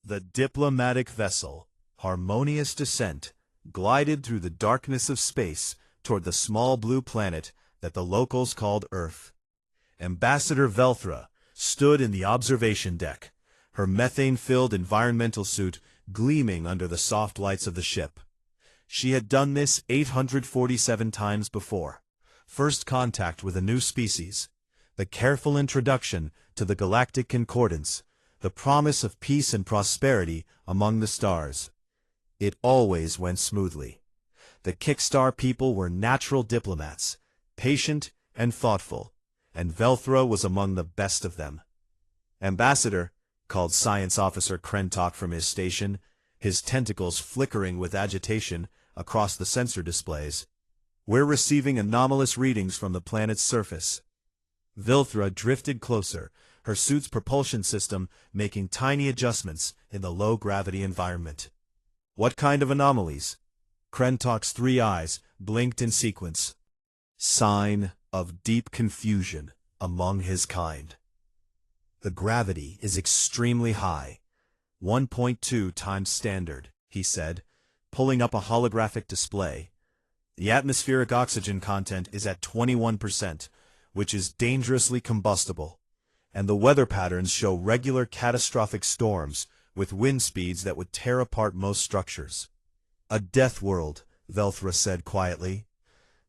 The diplomatic vessel, Harmonious Descent, glided through the darkness of space toward the small blue planet that the locals called Earth. Ambassador Velthra stood in the observation deck, her methane-filled environmental suit gleaming under the soft lights of the ship. She had done this 847 times before. First contact with a new species, the careful introduction to the Galactic Concordance, the promise of peace and prosperity among the stars. It always went smoothly. The Kickstar people were natural diplomats, patient and thoughtful, and Velthra was among the best of them. "Ambassador," called Science Officer Krentok from his station, his tentacles flickering with agitation across the sensor displays. "We're receiving anomalous readings from the planet's surface." Velthra drifted closer, her suit's propulsion system making tiny adjustments in the low-gravity environment. "What kind of anomalies?" Krentok's three eyes blinked in sequence. Sign of deep confusion among his kind. "The gravity is extremely high, 1.2 times standard," he said, pulling up a holographic display. "The atmospheric oxygen content is at 21%, which is dangerously combustible, and the weather patterns show regular catastrophic storms with wind speeds that would tear apart most structures." "A death world," Velthra said quietly.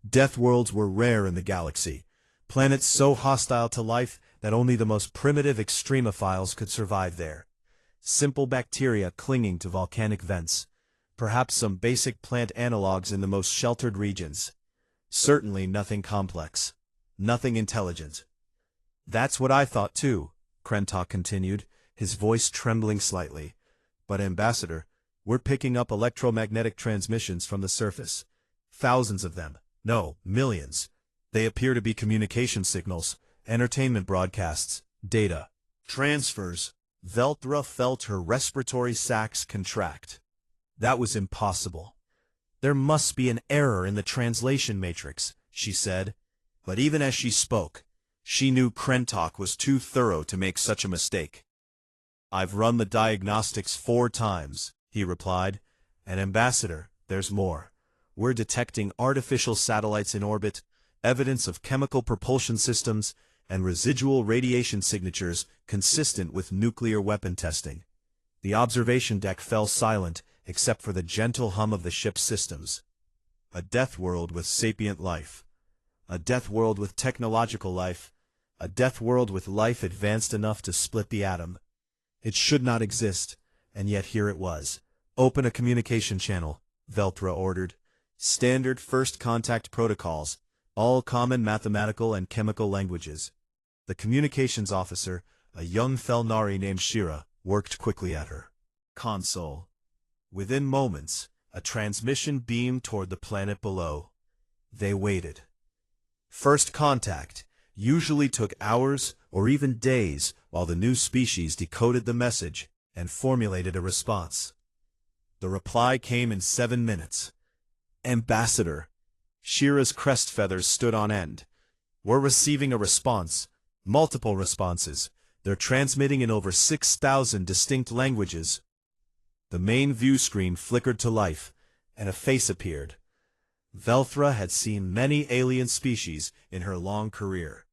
Death worlds were rare in the galaxy, planets so hostile to life that only the most primitive extremophiles could survive there. Simple bacteria clinging to volcanic vents, perhaps some basic plant analogues in the most sheltered regions. Certainly nothing complex, nothing intelligent. "That's what I thought too," Krentok continued, his voice trembling slightly. "But Ambassador, we're picking up electromagnetic transmissions from the surface. Thousands of them. No, millions. They appear to be communication signals, entertainment broadcasts, data, transfers." Velthra felt her respiratory sacs contract. That was impossible. "There must be an error in the translation matrix," she said. But even as she spoke, she knew Krentok was too thorough to make such a mistake. "I've run the diagnostics 4 times, he replied. "And Ambassador, there's more. We're detecting artificial satellites in orbit, evidence of chemical propulsion systems, and residual radiation signatures consistent with nuclear weapon testing." The observation deck fell silent except for the gentle hum of the ship's systems. A death world with sapient life. A death world with technological life. A death world with life advanced enough to split the atom. It should not exist, and yet here it was. "Open a communication channel," Velthra ordered. "Standard first contact protocols, all common mathematical and chemical languages." The communications officer, a young Thelnari named Shira, worked quickly at her console. Within moments, a transmission beamed toward the planet below. They waited. First contact usually took hours or even days while the new species decoded the message and formulated a response. The reply came in 7 minutes. "Ambassador." Shira's crest feathers stood on end. "We're receiving a response. Multiple responses. They're transmitting in over 6,000 distinct languages." The main view screen flickered to life, and a face appeared. Velthra had seen many alien species in her long career,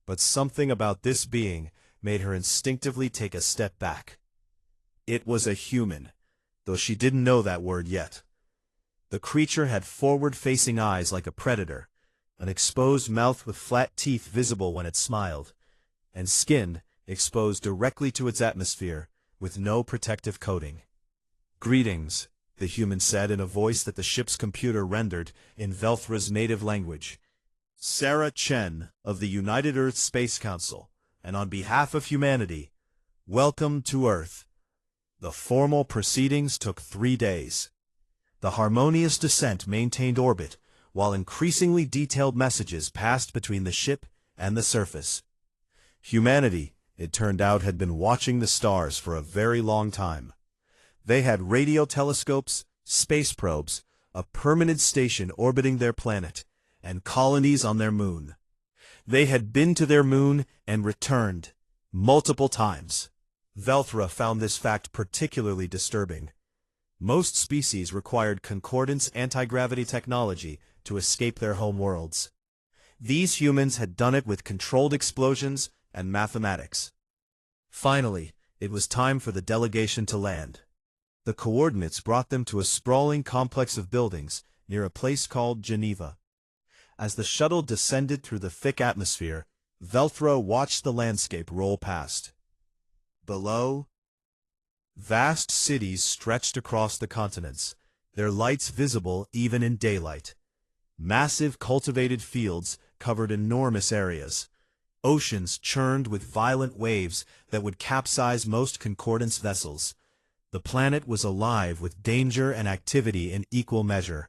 but something about this being made her instinctively take a step back. It was a human, though she didn't know that word yet. The creature had forward-facing eyes like a predator, an exposed mouth with flat teeth visible when it smiled, and skin exposed directly to its atmosphere with no protective coating. "Greetings," the human said in a voice that the ship's computer rendered in Velthra's native language. "Sarah Chen of the United Earth Space Council, and on behalf of humanity, welcome to Earth." The formal proceedings took 3 days. The Harmonious Descent maintained orbit, while increasingly detailed messages passed between the ship and the surface. Humanity, it turned out, had been watching the stars for a very long time. They had radio telescopes, space probes, a permanent station orbiting their planet, and colonies on their moon. They had been to their moon and returned multiple times. Velthra found this fact particularly disturbing. Most species required concordance anti-gravity technology to escape their home worlds. These humans had done it with controlled explosions and mathematics. Finally, it was time for the delegation to land. The coordinates brought them to a sprawling complex of buildings near a place called Geneva. As the shuttle descended through the thick atmosphere, Velthra watched the landscape roll past. Below, vast cities stretched across the continents, their lights visible even in daylight. Massive cultivated fields covered enormous areas. Oceans churned with violent waves that would capsize most concordance vessels. The planet was alive with danger and activity in equal measure.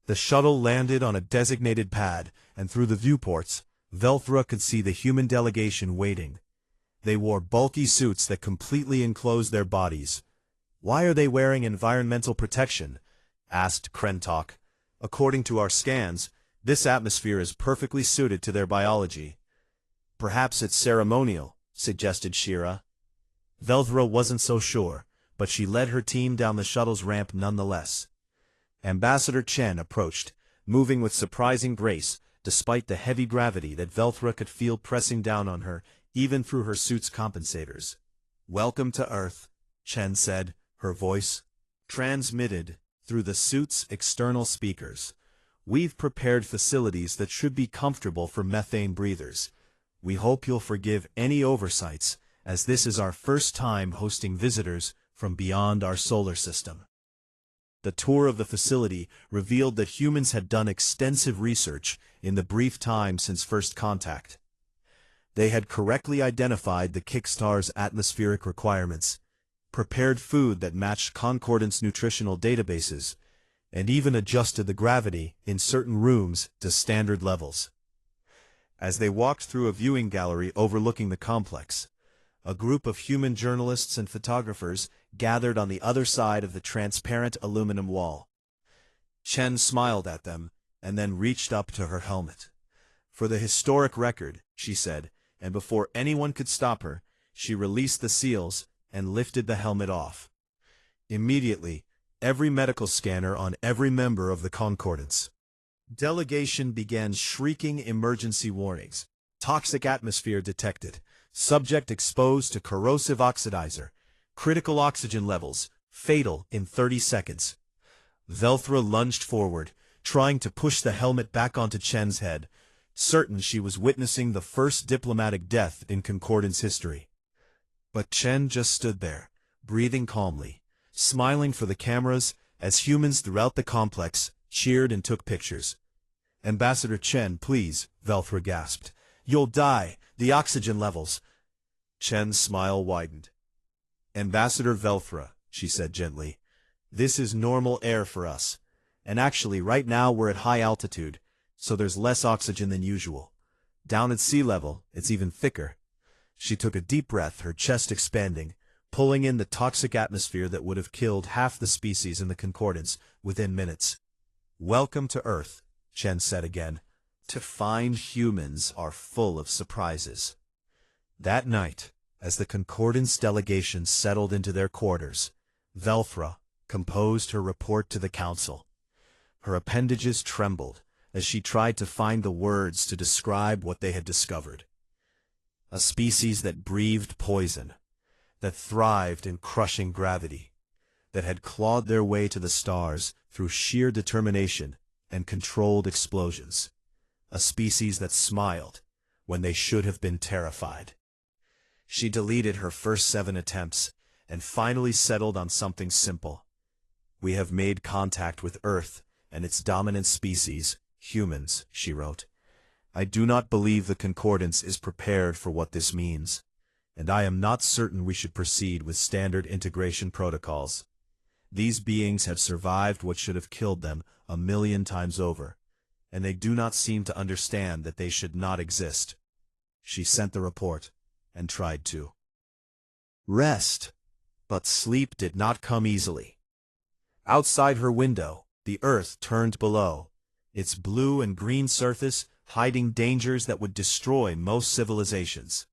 The shuttle landed on a designated pad, and through the viewports, Velthra could see the human delegation waiting. They wore bulky suits that completely enclosed their bodies. "Why are they wearing environmental protection?" asked Krentok. "According to our scans, this atmosphere is perfectly suited to their biology." "Perhaps it's ceremonial," suggested Shira. Velthra wasn't so sure, but she led her team down the shuttle's ramp nonetheless. Ambassador Chen approached, moving with surprising grace, despite the heavy gravity that Velthra could feel pressing down on her, even through her suit's compensators. "Welcome to Earth," Chen said, her voice transmitted through the suit's external speakers. "We've prepared facilities that should be comfortable for methane breathers. We hope you'll forgive any oversights, as this is our first time hosting visitors from beyond our solar system." The tour of the facility revealed that humans had done extensive research in the brief time since first contact. They had correctly identified the Kickstar's atmospheric requirements, prepared food that matched concordance nutritional databases, and even adjusted the gravity in certain rooms to standard levels. As they walked through a viewing gallery overlooking the complex, a group of human journalists and photographers gathered on the other side of the transparent aluminum wall. Chen smiled at them and then reached up to her helmet. "For the historic record," she said, and before anyone could stop her, she released the seals and lifted the helmet off. Immediately, every medical scanner on every member of the concordance delegation began shrieking emergency warnings. "Toxic atmosphere detected. Subject exposed to corrosive oxidizer. Critical oxygen levels. Fatal in 30 seconds. Velthra lunged forward, trying to push the helmet back onto Chen's head, certain she was witnessing the first diplomatic death in Concordance history. But Chen just stood there, breathing calmly, smiling for the cameras as humans throughout the complex cheered and took pictures. "Ambassador Chen, please," Velthra gasped. "You'll die. The oxygen levels." Chen's smile widened. "Ambassador Velthra," she said gently, "this is normal air for us. And actually, right now we're at high altitude, so there's less oxygen than usual. Down at sea level, it's even thicker." She took a deep breath, her chest expanding, pulling in the toxic atmosphere that would have killed half the species in the Concordance within minutes. "Welcome to Earth," Chen said again. "To find humans are full of surprises." That night, as the Concordance delegation settled into their quarters, Velthra composed her report to the Council. Her appendages trembled as she tried to find the words to describe what they had discovered. A species that breathed poison, that thrived in crushing gravity, that had clawed their way to the stars through sheer determination and controlled explosions. A species that smiled when they should have been terrified. She deleted her first 7 attempts and finally settled on something simple. "We have made contact with Earth and its dominant species, humans," she wrote. "I do not believe the Concordance is prepared for what this means, and I am not certain we should proceed with standard integration protocols. These beings have survived what should have killed them 1,000,000 times over, and they do not seem to understand that they should not exist." She sent the report and tried to rest, but sleep did not come easily. Outside her window, the Earth turned below, its blue and green surface hiding dangers that would destroy most civilizations.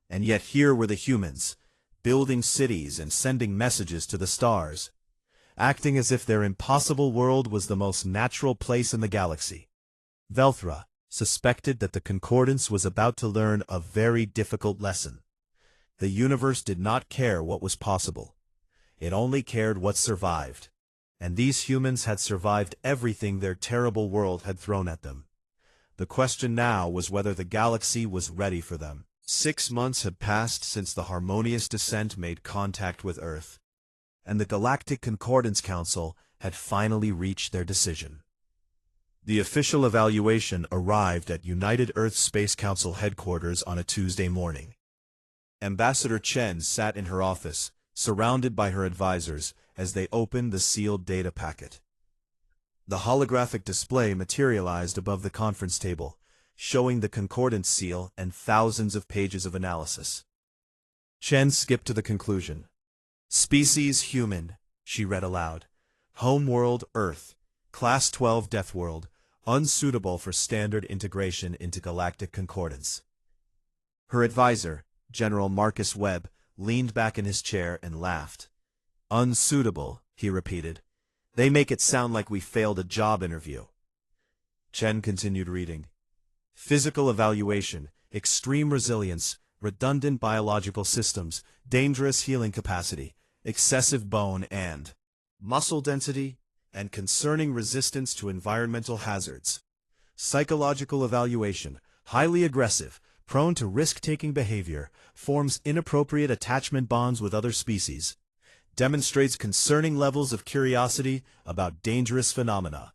And yet here were the humans, building cities and sending messages to the stars, acting as if their impossible world was the most natural place in the galaxy. Velthra suspected that the Concordance was about to learn a very difficult lesson. The universe did not care what was possible. It only cared what survived. And these humans had survived everything their terrible world had thrown at them. The question now was whether the galaxy was ready for them. 6 months had passed since the harmonious descent made contact with Earth, and the Galactic Concordance Council had finally reached their decision. The official evaluation arrived at United Earth Space Council headquarters on a Tuesday morning. Ambassador Chen sat in her office, surrounded by her advisors, as they opened the sealed data packet. The holographic display materialized above the conference table, showing the concordance seal and thousands of pages of analysis. Chen skipped to the conclusion. Species human, she read aloud. Homeworld Earth, Class 12 Deathworld, unsuitable for standard integration into galactic concordance. Her advisor, General Marcus Webb, leaned back in his chair and laughed. Unsuitable, he repeated. They make it sound like we failed a job interview. Chen continued reading. Physical evaluation, extreme resilience, redundant biological systems, dangerous healing capacity, excessive bone and muscle density, and concerning resistance to environmental hazards. Psychological evaluation, highly aggressive, prone to risk-taking behavior, forms inappropriate attachment bonds with other species, demonstrates concerning levels of curiosity about dangerous phenomena.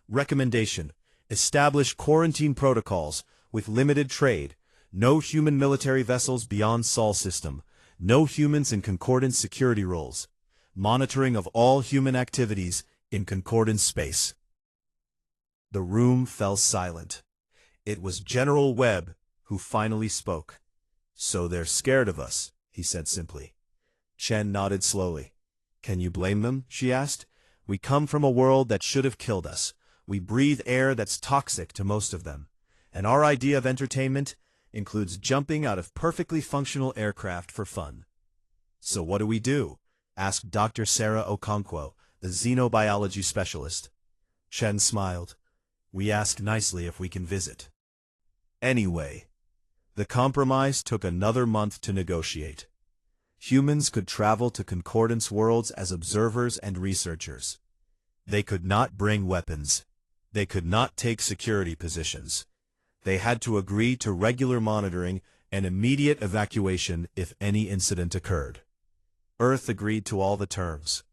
Recommendation: establish quarantine protocols with limited trade, no human military vessels beyond Sol system, no humans in concordance security roles, monitoring of all human activities in concordance space. The room fell silent. It was General Webb who finally spoke. So they're scared of us, he said simply. Chen nodded slowly. Can you blame them? She asked. We come from a world that should have killed us. We breathe air that's toxic to most of them. And our idea of entertainment includes jumping out of perfectly functional aircraft for fun. So what do we do? Asked Dr. Sarah Okonkwo, the xenobiology specialist. Chen smiled. We ask nicely if we can visit. Anyway, the compromise took another month to negotiate. Humans could travel to concordance worlds as observers and researchers. They could not bring weapons. They could not take security positions. They had to agree to regular monitoring and immediate evacuation if any incident occurred. Earth agreed to all the terms.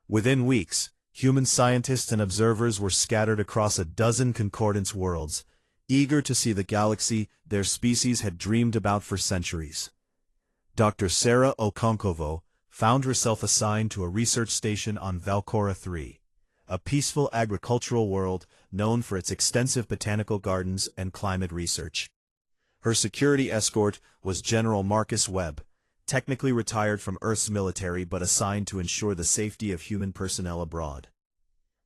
Within weeks, human scientists and observers were scattered across a dozen concordance worlds, eager to see the galaxy their species had dreamed about for centuries. Dr. Sarah Okonkwo found herself assigned to a research station on Valcora 3, a peaceful agricultural world known for its extensive botanical gardens and climate research. Her security escort was General Marcus Webb, technically retired from Earth's military but assigned to ensure the safety of human personnel abroad.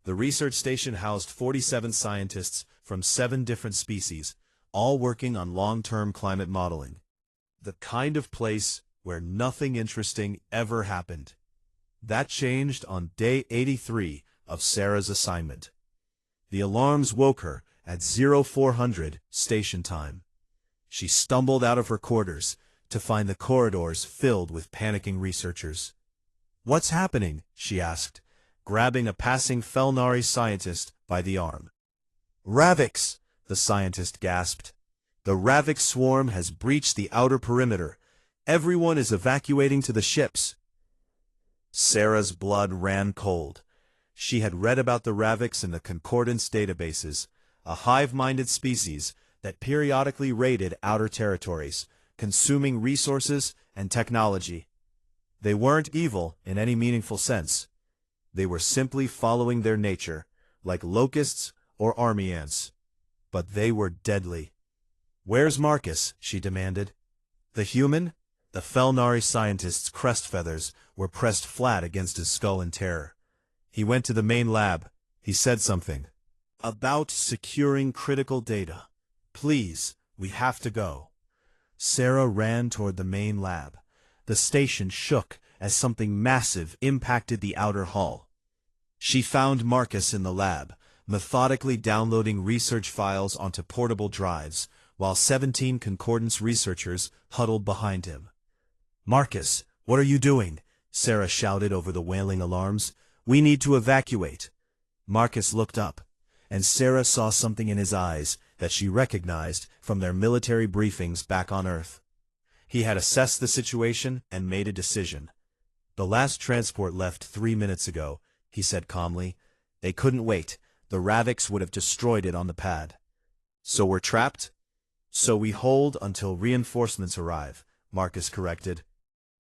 The research station housed 47 scientists from 7 different species, all working on long-term climate modeling. The kind of place where nothing interesting ever happened. That changed on day 83 of Sarah's assignment. The alarms woke her at 0400 station time. She stumbled out of her quarters to find the corridors filled with panicking researchers. What's happening? She asked, grabbing a passing Felnari scientist by the arm. Ravix, the scientist gasped. The Ravix swarm has breached the outer perimeter. Everyone is evacuating to the ships. Sarah's blood ran cold. She had read about the Ravix in the Concordance databases, a hive-minded species that periodically raided outer territories, consuming resources and technology. They weren't evil in any meaningful sense. They were simply following their nature, like locusts or army ants. But they were deadly. Where's Marcus? She demanded. The human? The Felnari scientist's crest feathers were pressed flat against his skull in terror. He went to the main lab. He said something. About securing critical data. Please, we have to go. Sarah ran toward the main lab. the station shook as something massive impacted the outer hull. She found Marcus in the lab, methodically downloading research files onto portable drives, while 17 Concordance researchers huddled behind him. "Marcus, what are you doing?" Sarah shouted over the wailing alarms. "We need to evacuate." Marcus looked up, and Sarah saw something in his eyes that she recognized from their military briefings back on Earth. He had assessed the situation and made a decision. "The last transport left 3 minutes ago," he said calmly. "They couldn't wait. The Ravix would have destroyed it on the pad." "So we're trapped?" "So we hold until reinforcements arrive," Marcus corrected.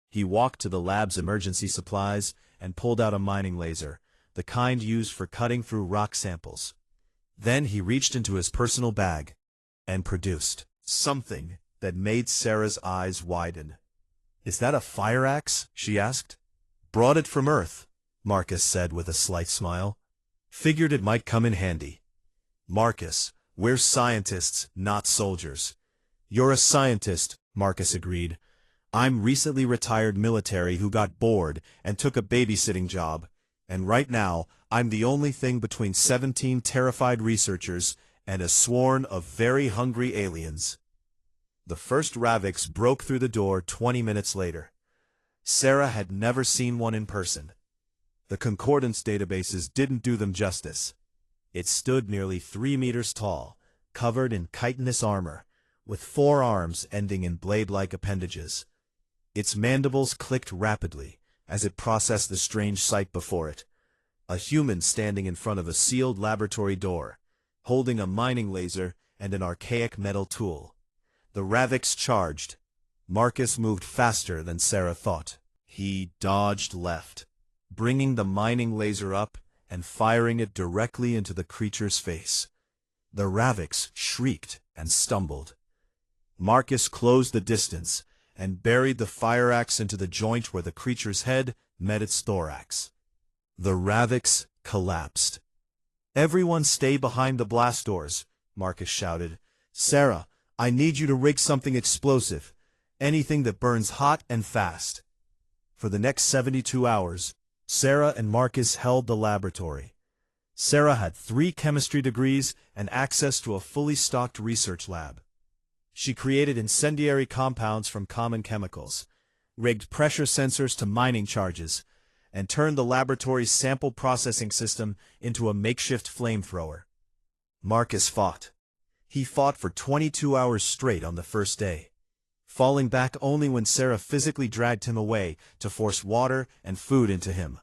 He walked to the lab's emergency supplies and pulled out a mining laser, the kind used for cutting through rock samples. Then he reached into his personal bag and produced something that made Sarah's eyes widen. "Is that a fire axe?" she asked. "Brought it from Earth," Marcus said with a slight smile. "Figured it might come in handy." "Marcus, we're scientists, not soldiers." "You're a scientist," Marcus agreed. "I'm recently retired military who got bored and took a babysitting job, and right now I'm the only thing between 17 terrified researchers and a swarm of very hungry aliens." The first Ravix broke through the door 20 minutes later. Sarah had never seen one in person. The Concordance databases didn't do them justice. It stood nearly 3 meters tall, covered in chitinous armor, with 4 arms ending in blade-like appendages. Its mandibles clicked rapidly as it processed the strange sight before it. A human standing in front of a sealed laboratory door, holding a mining laser and an archaic metal tool. The Ravix charged. Marcus moved faster than Sarah thought. He dodged left, bringing the mining laser up and firing it directly into the creature's face. The Ravix shrieked and stumbled. Marcus closed the distance and buried the fire axe into the joint where the creature's head met its thorax. The Ravix collapsed. "Everyone stay behind the blast doors," Marcus shouted. "Sarah, I need you to rig something explosive, anything that burns hot and fast." For the next 72 hours, Sarah and Marcus held the laboratory. Sarah had 3 chemistry degrees and access to a fully stocked research lab. She created incendiary compounds from common chemicals, rigged pressure sensors to mining charges, and turned the laboratory's sample processing system into a makeshift flamethrower. Marcus fought. He fought for 22 hours straight on the first day, falling back only when Sarah physically dragged him away to force water and food into him.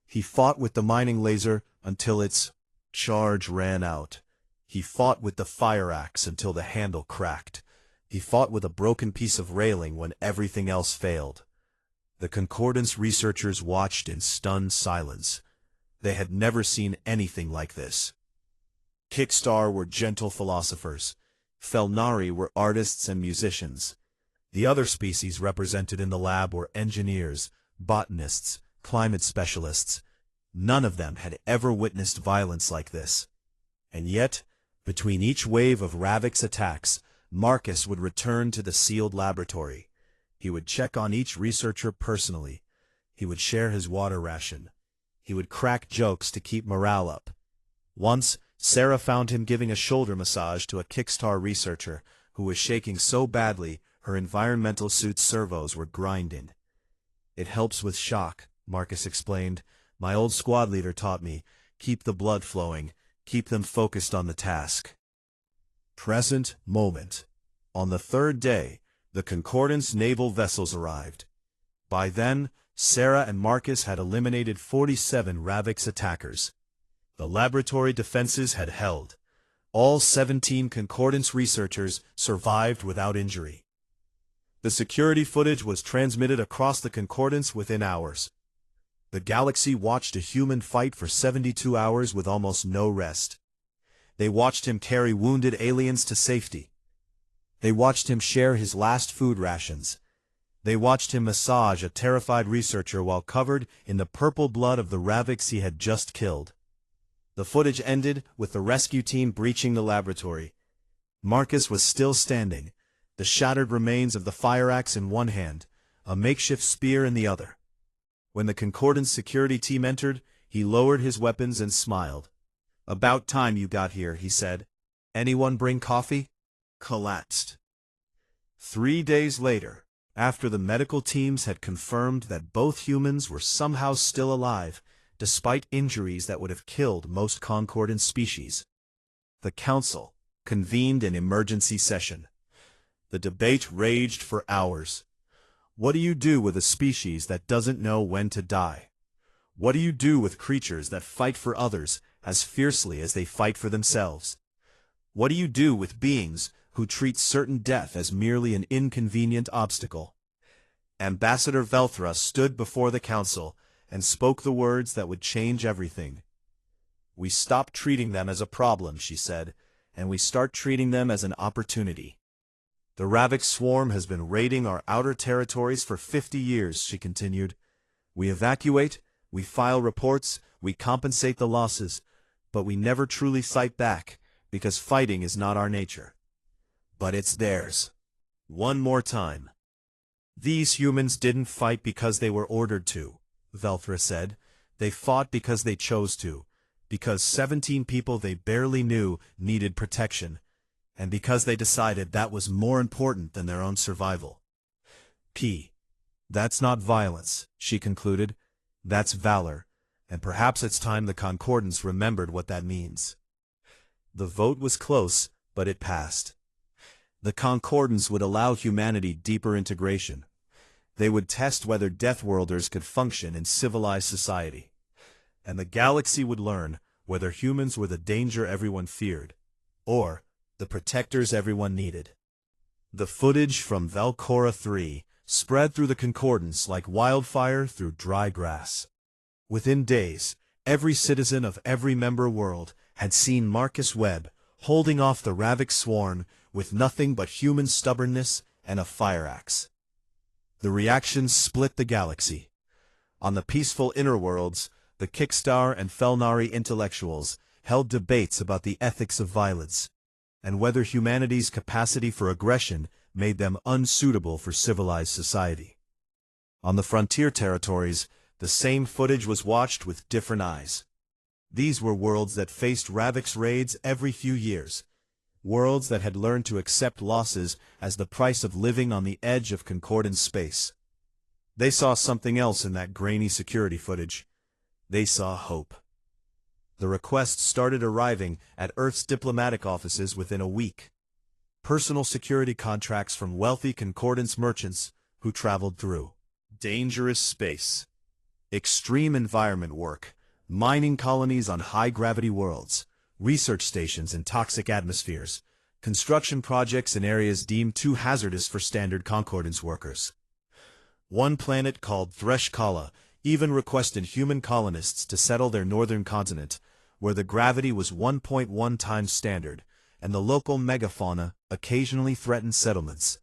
He fought with the mining laser until its charge ran out. He fought with the fire axe until the handle cracked. He fought with a broken piece of railing when everything else failed. The Concordance researchers watched in stunned silence. They had never seen anything like this. Kickstar were gentle philosophers. Felnari were artists and musicians. The other species represented in the lab were engineers, botanists, climate specialists. None of them had ever witnessed violence like this. And yet, between each wave of Ravix attacks, Marcus would return to the sealed laboratory. He would check on each researcher personally. He would share his water ration. He would crack jokes to keep morale up. Once, Sarah found him giving a shoulder massage to a Kickstar researcher who was shaking so badly her environmental suit's servos were grinding. "It helps with shock," Marcus explained. "My old squad leader taught me. Keep the blood flowing. Keep them focused on the task." Present moment. On the 3rd day, the Concordance naval vessels arrived. By then, Sarah and Marcus had eliminated 47 Ravix attackers. The laboratory defenses had held. All 17 Concordance researchers survived without injury. The security footage was transmitted across the Concordance within hours. The galaxy watched a human fight for 72 hours with almost no rest. They watched him carry wounded aliens to safety. They watched him share his last food rations. They watched him massage a terrified researcher while covered in the purple blood of the Ravix he had just killed. The footage ended with the rescue team breaching the laboratory. Marcus was still standing, the shattered remains of the fire axe in one hand, a makeshift spear in the other. When the Concordance security team entered, he lowered his weapons and smiled. "About time you got here," he said. "Anyone bring coffee?" Collapsed. 3 days later, after the medical teams had confirmed that both humans were somehow still alive, despite injuries that would have killed most Concordance species, the Council convened an emergency session. The debate raged for hours. What do you do with a species that doesn't know when to die? What do you do with creatures that fight for others as fiercely as they fight for themselves? What do you do with beings who treat certain death as merely an inconvenient obstacle? Ambassador Velthra stood before the council and spoke the words that would change everything. "We stop treating them as a problem," she said, "and we start treating them as an opportunity." "The Ravik swarm has been raiding our outer territories for 50 years, she continued. "We evacuate, we file reports, we compensate the losses, but we never truly fight back, because fighting is not our nature. But it's theirs." One more time. "These humans didn't fight because they were ordered to," Velthra said. "They fought because they chose to, because 17 people they barely knew needed protection, and because they decided that was more important than their own survival." That's not violence," she concluded. "That's valor, and perhaps it's time the Concordance remembered what that means." The vote was close, but it passed. The Concordance would allow humanity deeper integration. They would test whether Deathworlders could function in civilized society. And the galaxy would learn whether humans were the danger everyone feared, or the protectors everyone needed. The footage from Valcora 3 spread through the Concordance like wildfire through dry grass. Within days, every citizen of every member world had seen Marcus Webb holding off the Ravik swarm with nothing but human stubbornness and a fire axe. The reaction split the galaxy. On the peaceful inner worlds, the Kickstar and Felnari intellectuals held debates about the ethics of violence, and whether humanity's capacity for aggression made them unsuitable for civilized society. On the frontier territories, the same footage was watched with different eyes. These were worlds that faced Ravik's raids every few years, worlds that had learned to accept losses as the price of living on the edge of Concordance space. They saw something else in that grainy security footage. They saw hope. The requests started arriving at Earth's diplomatic offices within a week. Personal security contracts from wealthy Concordance merchants who traveled through dangerous space, extreme environment work, mining colonies on high-gravity worlds, research stations in toxic atmospheres, construction projects in areas deemed too hazardous for standard Concordance workers. One planet called Threshkala even requested human colonists to settle their northern continent, where the gravity was 1.1 times standard, and the local megafauna occasionally threatened settlements.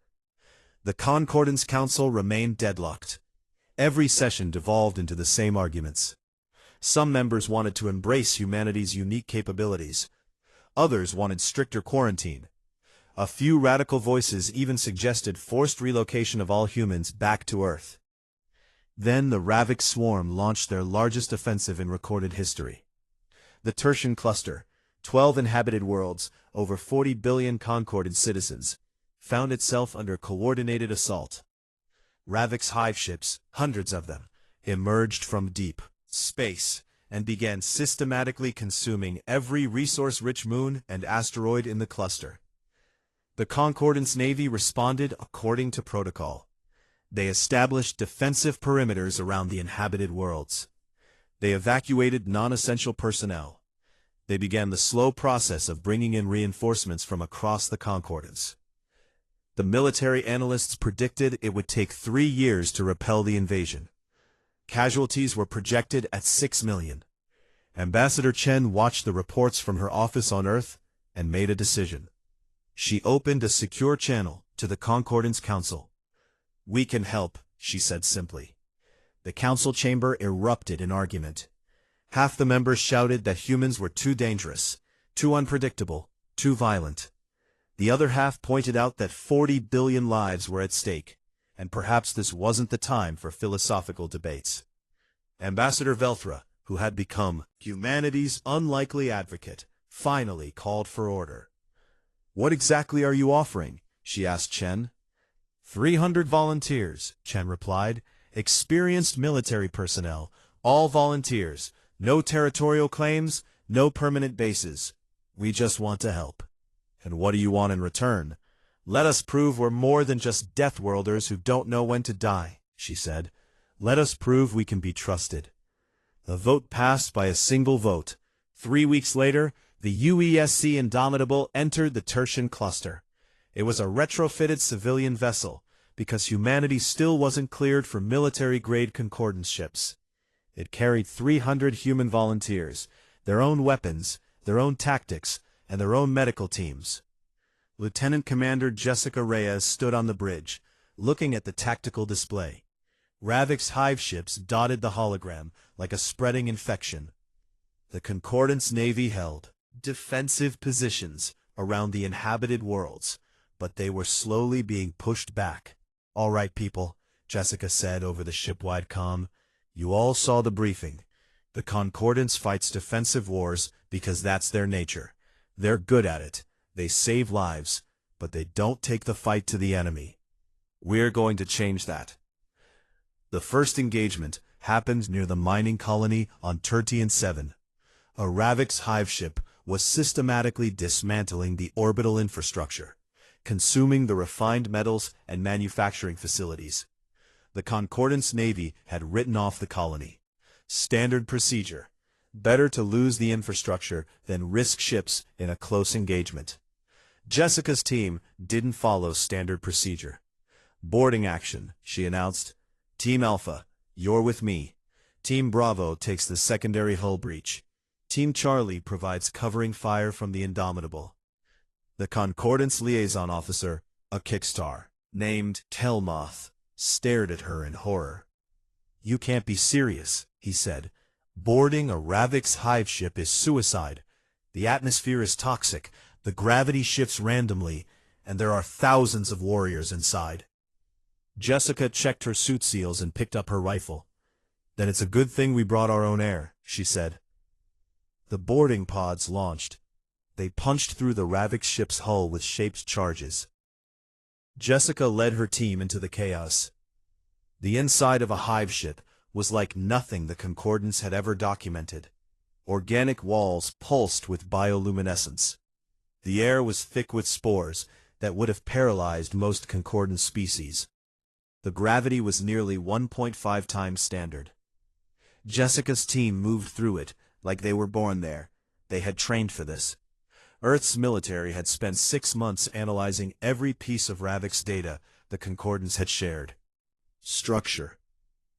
The Concordance Council remained deadlocked. Every session devolved into the same arguments. Some members wanted to embrace humanity's unique capabilities. Others wanted stricter quarantine. A few radical voices even suggested forced relocation of all humans back to Earth. Then the Ravik swarm launched their largest offensive in recorded history. The Tertian Cluster, 12 inhabited worlds, over 40 billion Concordance citizens, found itself under coordinated assault. Ravik's hive ships, hundreds of them, emerged from deep space and began systematically consuming every resource-rich moon and asteroid in the cluster. The Concordance Navy responded according to protocol. They established defensive perimeters around the inhabited worlds. They evacuated non-essential personnel. They began the slow process of bringing in reinforcements from across the Concordance. The military analysts predicted it would take 3 years to repel the invasion. Casualties were projected at 6 million. Ambassador Chen watched the reports from her office on Earth and made a decision. She opened a secure channel to the Concordance Council. "We can help," she said simply. The council chamber erupted in argument. Half the members shouted that humans were too dangerous, too unpredictable, too violent. The other half pointed out that 40 billion lives were at stake, and perhaps this wasn't the time for philosophical debates. Ambassador Velthra, who had become humanity's unlikely advocate, finally called for order. "What exactly are you offering?" she asked Chen. 300 volunteers, Chen replied. "Experienced military personnel, all volunteers, no territorial claims, no permanent bases. We just want to help." "And what do you want in return?" "Let us prove we're more than just Deathworlders who don't know when to die," she said. "Let us prove we can be trusted." The vote passed by a single vote. 3 weeks later, the UESC Indomitable entered the Tertian cluster. It was a retrofitted civilian vessel, because humanity still wasn't cleared for military-grade concordance ships. It carried 300 human volunteers, their own weapons, their own tactics, and their own medical teams. Lieutenant Commander Jessica Reyes stood on the bridge, looking at the tactical display. Ravik's hive ships dotted the hologram like a spreading infection. The Concordance Navy held defensive positions around the inhabited worlds, but they were slowly being pushed back. "All right, people," Jessica said over the shipwide comm. "You all saw the briefing. The Concordance fights defensive wars because that's their nature. They're good at it. They save lives, but they don't take the fight to the enemy. We're going to change that." The first engagement happened near the mining colony on Tertian 7. A Ravik's hive ship was systematically dismantling the orbital infrastructure, consuming the refined metals and manufacturing facilities. The Concordance Navy had written off the colony. Standard procedure. Better to lose the infrastructure than risk ships in a close engagement. Jessica's team didn't follow standard procedure. "Boarding action," she announced. "Team Alpha, you're with me. Team Bravo takes the secondary hull breach. Team Charlie provides covering fire from the Indomitable." The Concordance liaison officer, a Kickstar, named Telmoth, stared at her in horror. "You can't be serious," he said. "Boarding a Ravik's hive ship is suicide. The atmosphere is toxic, the gravity shifts randomly, and there are thousands of warriors inside." Jessica checked her suit seals and picked up her rifle. "Then it's a good thing we brought our own air," she said. The boarding pods launched. They punched through the Ravik ship's hull with shaped charges. Jessica led her team into the chaos. The inside of a hive ship was like nothing the Concordance had ever documented. Organic walls pulsed with bioluminescence. The air was thick with spores that would have paralyzed most Concordance species. The gravity was nearly 1.5 times standard. Jessica's team moved through it like they were born there. They had trained for this. Earth's military had spent 6 months analyzing every piece of Ravik's data the Concordance had shared. Structure.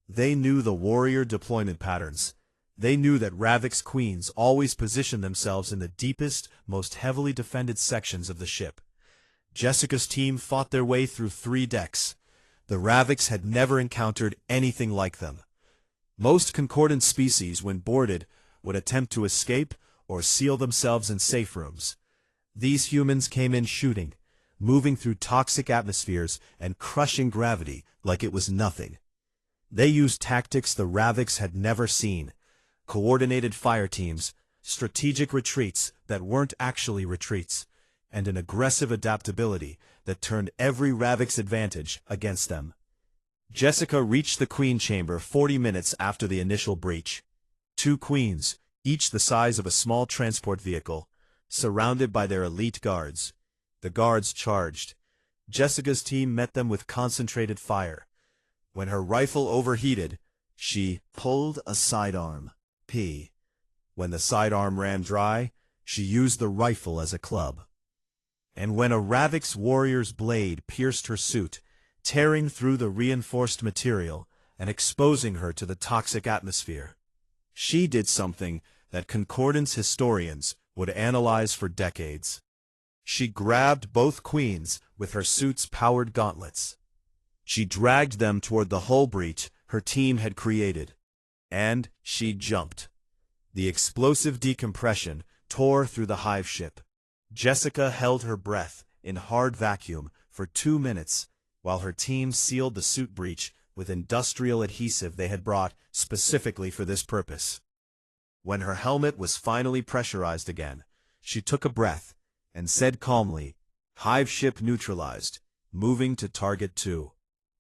They knew the warrior deployment patterns. They knew that Ravik's queens always positioned themselves in the deepest, most heavily defended sections of the ship. Jessica's team fought their way through 3 decks. The Raviks had never encountered anything like them. Most Concordance species, when boarded, would attempt to escape or seal themselves in safe rooms. These humans came in shooting, moving through toxic atmospheres and crushing gravity like it was nothing. They used tactics the Raviks had never seen: coordinated fire teams, strategic retreats that weren't actually retreats, and an aggressive adaptability that turned every Ravik's advantage against them. Jessica reached the Queen Chamber 40 minutes after the initial breach. 2 queens, each the size of a small transport vehicle, surrounded by their elite guards. The guards charged. Jessica's team met them with concentrated fire. When her rifle overheated, she pulled a sidearm. When the sidearm ran dry, she used the rifle as a club. And when a Ravik's warrior's blade pierced her suit, tearing through the reinforced material and exposing her to the toxic atmosphere, she did something that Concordance historians would analyze for decades. She grabbed both queens with her suit's powered gauntlets. She dragged them toward the hull breach her team had created, and she jumped. The explosive decompression tore through the hive ship. Jessica held her breath in hard vacuum for 2 minutes, while her team sealed the suit breach with industrial adhesive they had brought specifically for this purpose. When her helmet was finally pressurized again, she took a breath and said calmly, "Hive ship neutralized, moving to Target 2.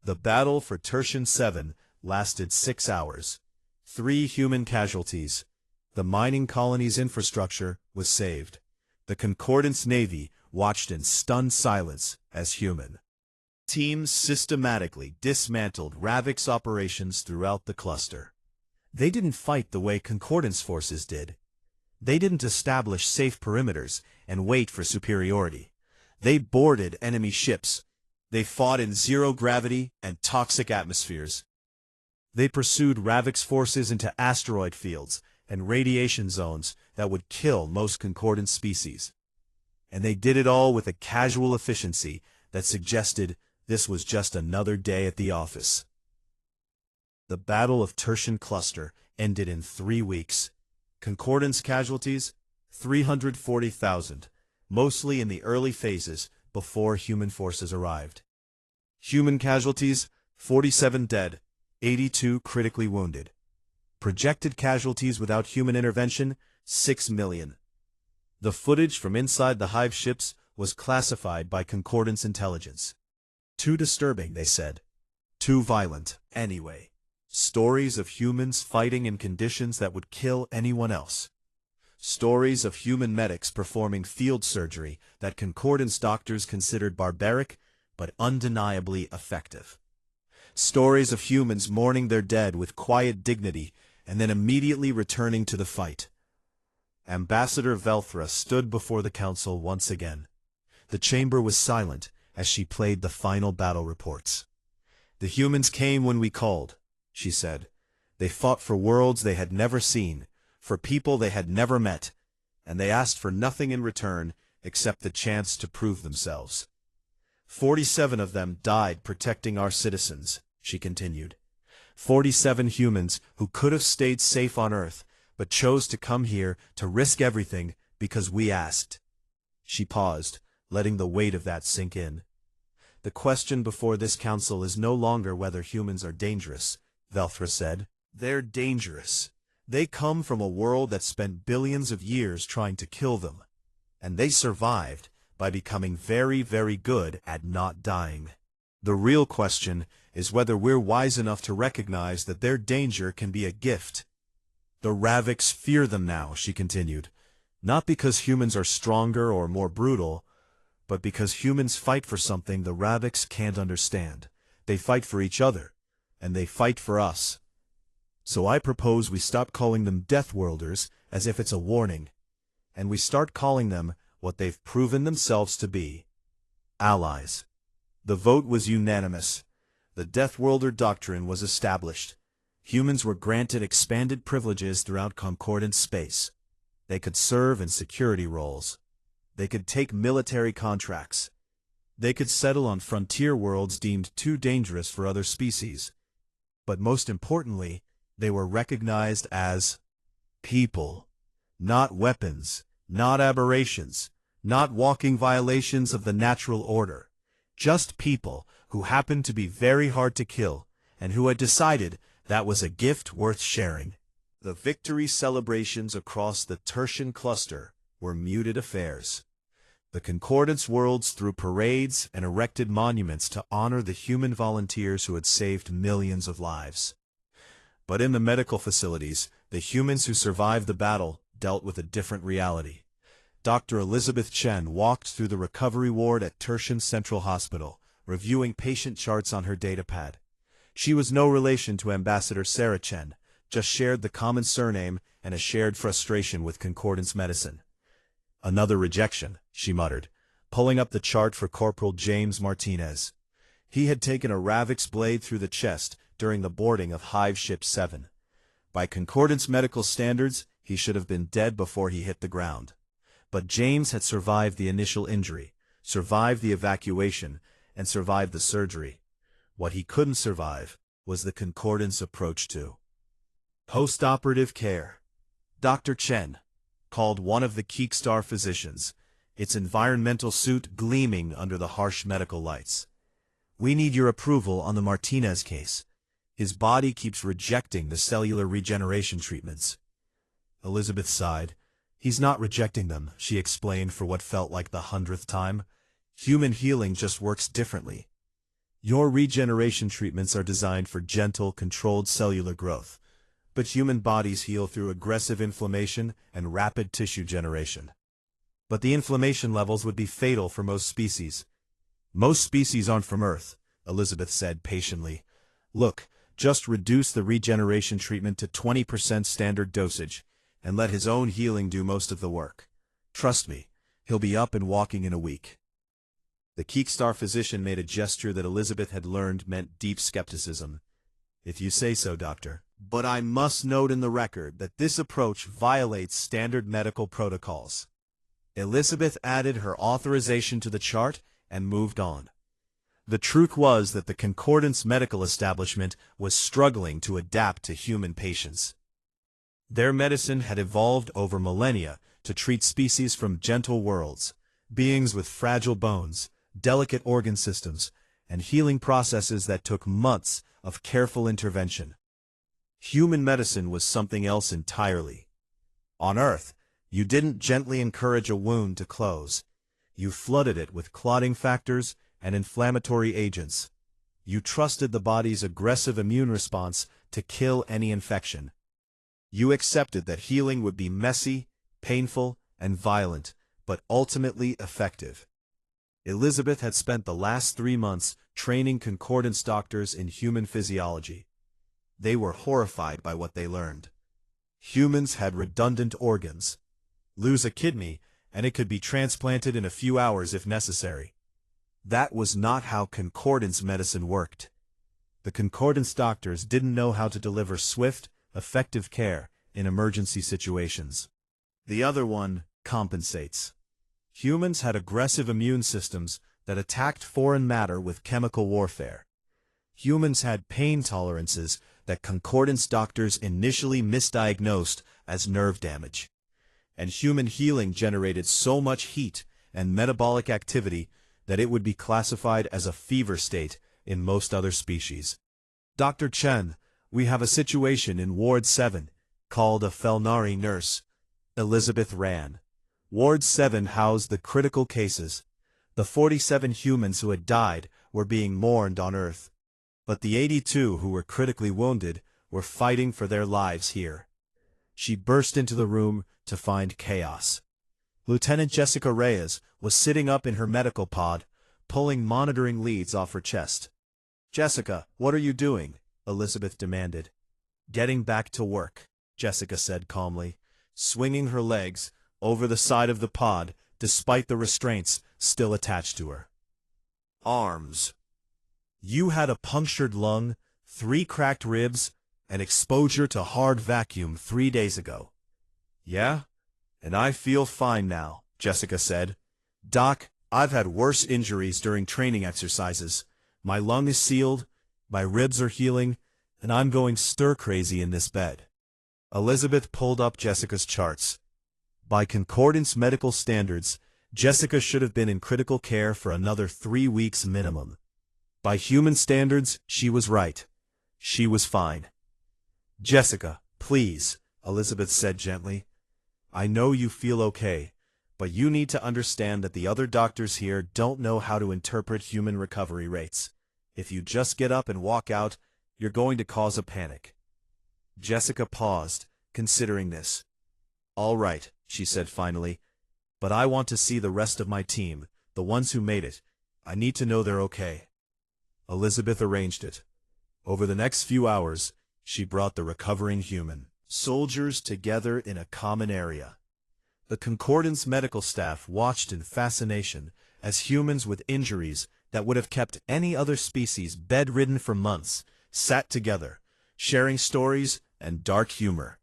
The battle for Tertian 7 lasted 6 hours. 3 human casualties. The mining colony's infrastructure was saved. The Concordance Navy watched in stunned silence as human teams systematically dismantled Ravix operations throughout the cluster. They didn't fight the way Concordance forces did. They didn't establish safe perimeters and wait for superiority. They boarded enemy ships. They fought in zero-gravity and toxic atmospheres. They pursued Ravix forces into asteroid fields and radiation zones that would kill most Concordance species. And they did it all with a casual efficiency that suggested this was just another day at the office. The Battle of Tertian Cluster ended in 3 weeks. Concordance casualties, 340,000, mostly in the early phases before human forces arrived. Human casualties, 47 dead, 82 critically wounded. Projected casualties without human intervention, 6 million. The footage from inside the Hive ships was classified by Concordance intelligence. Too disturbing, they said. Too violent, anyway. Stories of humans fighting in conditions that would kill anyone else. Stories of human medics performing field surgery that Concordance doctors considered barbaric but undeniably effective. Stories of humans mourning their dead with quiet dignity and then immediately returning to the fight. Ambassador Velthra stood before the council once again. The chamber was silent as she played the final battle reports. "The humans came when we called," she said. "They fought for worlds they had never seen, for people they had never met, and they asked for nothing in return except the chance to prove themselves. 47 of them died protecting our citizens," she continued. 47 humans who could have stayed safe on Earth, but chose to come here to risk everything because we asked. She paused, letting the weight of that sink in. "The question before this council is no longer whether humans are dangerous," Velthra said. "They're dangerous. They come from a world that spent billions of years trying to kill them. And they survived by becoming very, very good at not dying. The real question is whether we're wise enough to recognize that their danger can be a gift. The Ravix fear them now," she continued, "not because humans are stronger or more brutal, but because humans fight for something the Ravix can't understand. They fight for each other, and they fight for us. So I propose we stop calling them Deathworlders as if it's a warning, and we start calling them what they've proven themselves to be: allies." The vote was unanimous. The Deathworlder doctrine was established. Humans were granted expanded privileges throughout Concordance space. They could serve in security roles. They could take military contracts. They could settle on frontier worlds deemed too dangerous for other species. But most importantly, they were recognized as people, not weapons, not aberrations, not walking violations of the natural order. Just people who happened to be very hard to kill and who had decided that was a gift worth sharing. The victory celebrations across the Tertian cluster were muted affairs. The Concordance worlds threw parades and erected monuments to honor the human volunteers who had saved millions of lives. But in the medical facilities, the humans who survived the battle dealt with a different reality. Dr. Elizabeth Chen walked through the recovery ward at Tertian Central Hospital, reviewing patient charts on her datapad. She was no relation to Ambassador Sarah Chen, just shared the common surname and a shared frustration with Concordance medicine. "Another rejection," she muttered, pulling up the chart for Corporal James Martinez. He had taken a Ravix blade through the chest during the boarding of Hive Ship 7. By Concordance medical standards, he should have been dead before he hit the ground. But James had survived the initial injury, survived the evacuation, and survived the surgery. What he couldn't survive was the Concordance approach to post-operative care. Dr. Chen called one of the Keekstar physicians, its environmental suit gleaming under the harsh medical lights. We need your approval on the Martinez case. His body keeps rejecting the cellular regeneration treatments. Elizabeth sighed. He's not rejecting them, she explained for what felt like the 100th time. Human healing just works differently. Your regeneration treatments are designed for gentle, controlled cellular growth, but human bodies heal through aggressive inflammation and rapid tissue generation. But the inflammation levels would be fatal for most species. Most species aren't from Earth, Elizabeth said patiently. Look, just reduce the regeneration treatment to 20% standard dosage, and let his own healing do most of the work. Trust me, he'll be up and walking in a week. The Keekstar physician made a gesture that Elizabeth had learned meant deep skepticism. If you say so, doctor. But I must note in the record that this approach violates standard medical protocols. Elizabeth added her authorization to the chart and moved on. The truth was that the Concordance medical establishment was struggling to adapt to human patients. Their medicine had evolved over millennia to treat species from gentle worlds, beings with fragile bones, delicate organ systems, and healing processes that took months of careful intervention. Human medicine was something else entirely. On Earth, you didn't gently encourage a wound to close. You flooded it with clotting factors and inflammatory agents. You trusted the body's aggressive immune response to kill any infection. You accepted that healing would be messy, painful, and violent, but ultimately effective. Elizabeth had spent the last 3 months training Concordance doctors in human physiology. They were horrified by what they learned. Humans had redundant organs. Lose a kidney, and it could be transplanted in a few hours if necessary. That was not how Concordance medicine worked. The Concordance doctors didn't know how to deliver swift, effective care in emergency situations. The other one compensates. Humans had aggressive immune systems that attacked foreign matter with chemical warfare. Humans had pain tolerances that Concordance doctors initially misdiagnosed as nerve damage. And human healing generated so much heat and metabolic activity that it would be classified as a fever state in most other species. Dr. Chen, we have a situation in Ward 7, called a Felnari nurse. Elizabeth ran. Ward 7 housed the critical cases. The 47 humans who had died were being mourned on Earth. But the 82 who were critically wounded were fighting for their lives here. She burst into the room to find chaos. Lieutenant Jessica Reyes was sitting up in her medical pod, pulling monitoring leads off her chest. "Jessica, what are you doing?" Elizabeth demanded. "Getting back to work," Jessica said calmly, swinging her legs over the side of the pod despite the restraints still attached to her. "Arms. You had a punctured lung, 3 cracked ribs, and exposure to hard vacuum 3 days ago." "Yeah? And I feel fine now," Jessica said. "Doc, I've had worse injuries during training exercises. My lung is sealed, my ribs are healing, and I'm going stir-crazy in this bed." Elizabeth pulled up Jessica's charts. By Concordance medical standards, Jessica should have been in critical care for another 3 weeks minimum. By human standards, she was right. She was fine. "Jessica, please," Elizabeth said gently. "I know you feel okay, but you need to understand that the other doctors here don't know how to interpret human recovery rates. If you just get up and walk out, you're going to cause a panic." Jessica paused, considering this. "All right," she said finally, "but I want to see the rest of my team, the ones who made it. I need to know they're okay." Elizabeth arranged it. Over the next few hours, she brought the recovering human soldiers together in a common area. The Concordance medical staff watched in fascination as humans with injuries that would have kept any other species bedridden for months sat together, sharing stories and dark humor.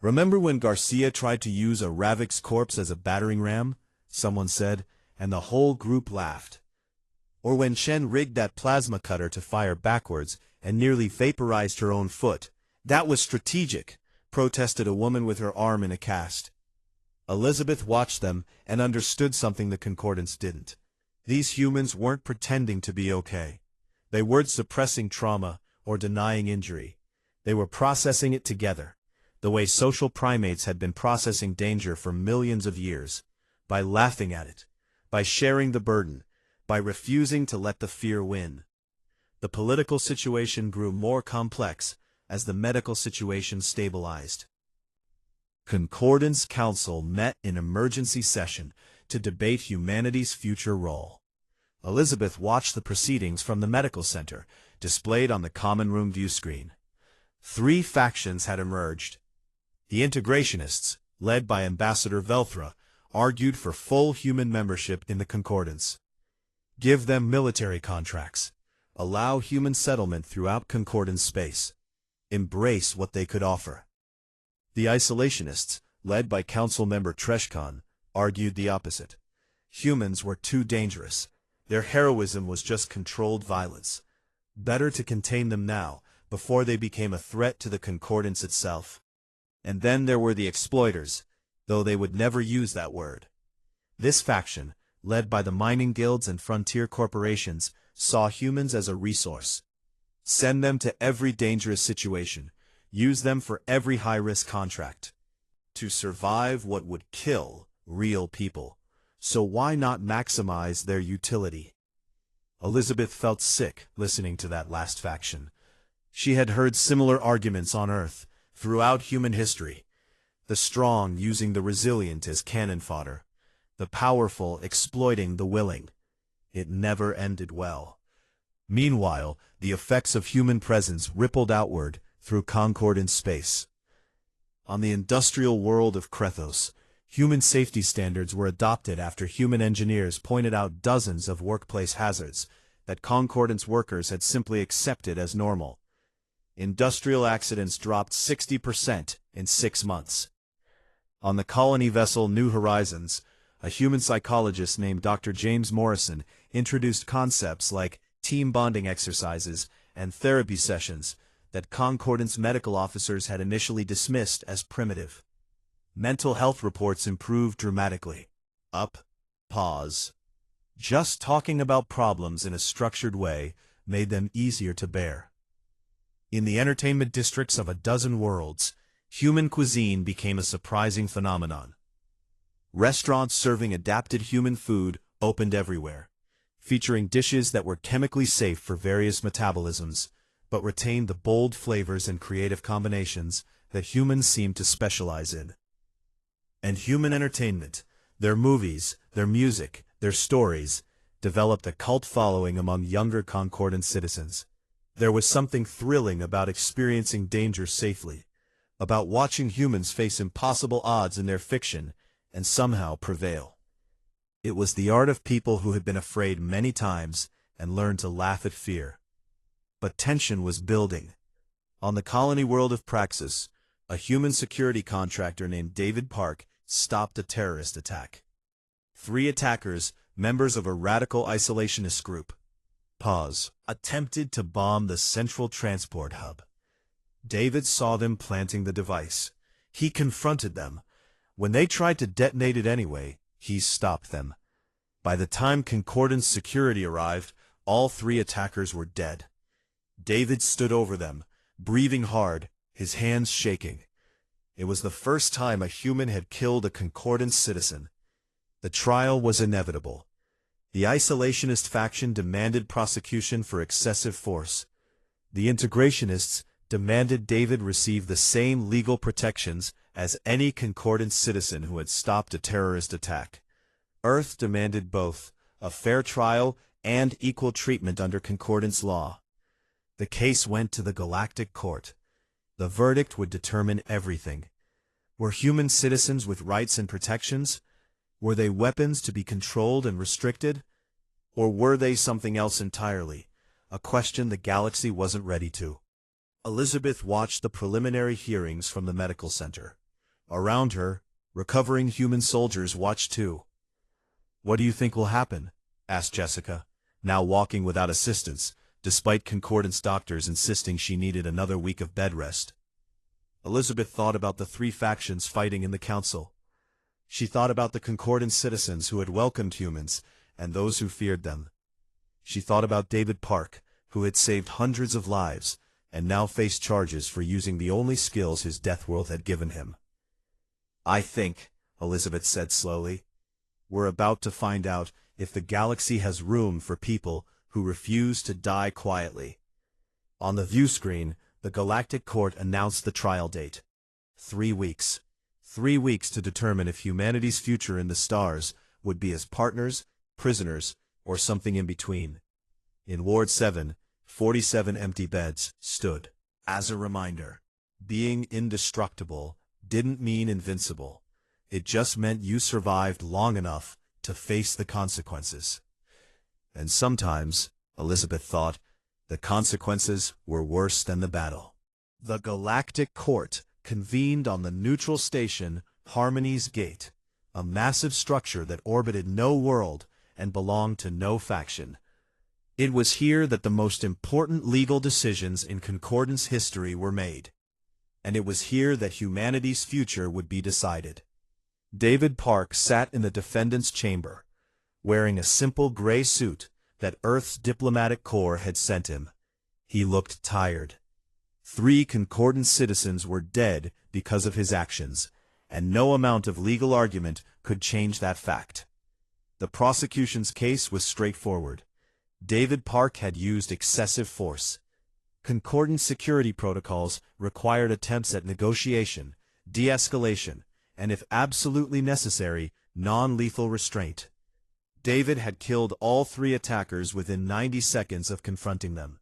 "Remember when Garcia tried to use a Ravik's corpse as a battering ram?" someone said, and the whole group laughed. "Or when Chen rigged that plasma cutter to fire backwards and nearly vaporized her own foot? That was strategic," protested a woman with her arm in a cast. Elizabeth watched them and understood something the Concordance didn't. These humans weren't pretending to be okay. They weren't suppressing trauma or denying injury. They were processing it together, the way social primates had been processing danger for millions of years, by laughing at it, by sharing the burden, by refusing to let the fear win. The political situation grew more complex as the medical situation stabilized. Concordance Council met in emergency session to debate humanity's future role. Elizabeth watched the proceedings from the medical center, displayed on the common room view screen. 3 factions had emerged. The integrationists, led by Ambassador Velthra, argued for full human membership in the Concordance. Give them military contracts. Allow human settlement throughout Concordance space. Embrace what they could offer. The isolationists, led by Council member Treshkan, argued the opposite. Humans were too dangerous. Their heroism was just controlled violence. Better to contain them now, before they became a threat to the Concordance itself. And then there were the exploiters, though they would never use that word. This faction, led by the mining guilds and frontier corporations, saw humans as a resource. Send them to every dangerous situation. Use them for every high-risk contract. To survive what would kill real people. So why not maximize their utility? Elizabeth felt sick listening to that last faction. She had heard similar arguments on Earth throughout human history. The strong using the resilient as cannon fodder. The powerful exploiting the willing. It never ended well. Meanwhile, the effects of human presence rippled outward through Concordance space. On the industrial world of Krethos, human safety standards were adopted after human engineers pointed out dozens of workplace hazards that Concordance workers had simply accepted as normal. Industrial accidents dropped 60% in 6 months. On the colony vessel New Horizons, a human psychologist named Dr. James Morrison introduced concepts like team bonding exercises and therapy sessions that Concordance medical officers had initially dismissed as primitive. Mental health reports improved dramatically. Pause. Just talking about problems in a structured way made them easier to bear. In the entertainment districts of a dozen worlds, human cuisine became a surprising phenomenon. Restaurants serving adapted human food opened everywhere, featuring dishes that were chemically safe for various metabolisms, but retained the bold flavors and creative combinations that humans seem to specialize in. And human entertainment, their movies, their music, their stories, developed a cult following among younger Concordance citizens. There was something thrilling about experiencing danger safely, about watching humans face impossible odds in their fiction and somehow prevail. It was the art of people who had been afraid many times and learned to laugh at fear. But tension was building. On the colony world of Praxis, a human security contractor named David Park stopped a terrorist attack. 3 attackers, members of a radical isolationist group, attempted to bomb the central transport hub. David saw them planting the device. He confronted them. When they tried to detonate it anyway, he stopped them. By the time Concordance security arrived, all 3 attackers were dead. David stood over them, breathing hard, his hands shaking. It was the first time a human had killed a Concordance citizen. The trial was inevitable. The isolationist faction demanded prosecution for excessive force. The integrationists demanded David receive the same legal protections as any Concordance citizen who had stopped a terrorist attack. Earth demanded both, a fair trial and equal treatment under Concordance law. The case went to the Galactic Court. The verdict would determine everything. Were human citizens with rights and protections? Were they weapons to be controlled and restricted? Or were they something else entirely? A question the galaxy wasn't ready to. Elizabeth watched the preliminary hearings from the medical center. Around her, recovering human soldiers watched too. "What do you think will happen?" asked Jessica, now walking without assistance, despite Concordance doctors insisting she needed another week of bed rest. Elizabeth thought about the 3 factions fighting in the council. She thought about the Concordance citizens who had welcomed humans and those who feared them. She thought about David Park, who had saved hundreds of lives, and now faced charges for using the only skills his Deathworld had given him. "I think," Elizabeth said slowly, "we're about to find out if the galaxy has room for people who refuse to die quietly." On the view screen, the Galactic Court announced the trial date. 3 weeks. 3 weeks to determine if humanity's future in the stars would be as partners, prisoners, or something in between. In Ward 7, 47 empty beds stood. As a reminder, being indestructible didn't mean invincible. It just meant you survived long enough to face the consequences. And sometimes, Elizabeth thought, the consequences were worse than the battle. The Galactic Court convened on the neutral station Harmony's Gate, a massive structure that orbited no world and belonged to no faction. It was here that the most important legal decisions in Concordance history were made. And it was here that humanity's future would be decided. David Park sat in the defendant's chamber, wearing a simple gray suit that Earth's diplomatic corps had sent him. He looked tired. 3 Concordance citizens were dead because of his actions, and no amount of legal argument could change that fact. The prosecution's case was straightforward. David Park had used excessive force. Concordance security protocols required attempts at negotiation, de-escalation, and if absolutely necessary, non-lethal restraint. David had killed all 3 attackers within 90 seconds of confronting them.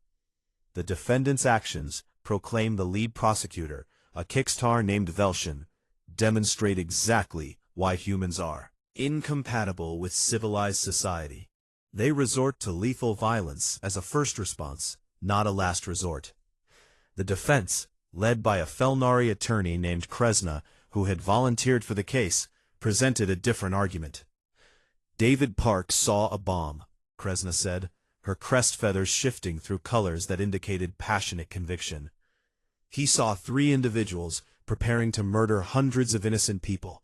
The defendant's actions, proclaimed the lead prosecutor, a Kickstar named Velshin, demonstrate exactly why humans are incompatible with civilized society. They resort to lethal violence as a first response, not a last resort. The defense, led by a Felnari attorney named Kresna, who had volunteered for the case, presented a different argument. "David Park saw a bomb," Kresna said, her crest feathers shifting through colors that indicated passionate conviction. "He saw 3 individuals preparing to murder hundreds of innocent people,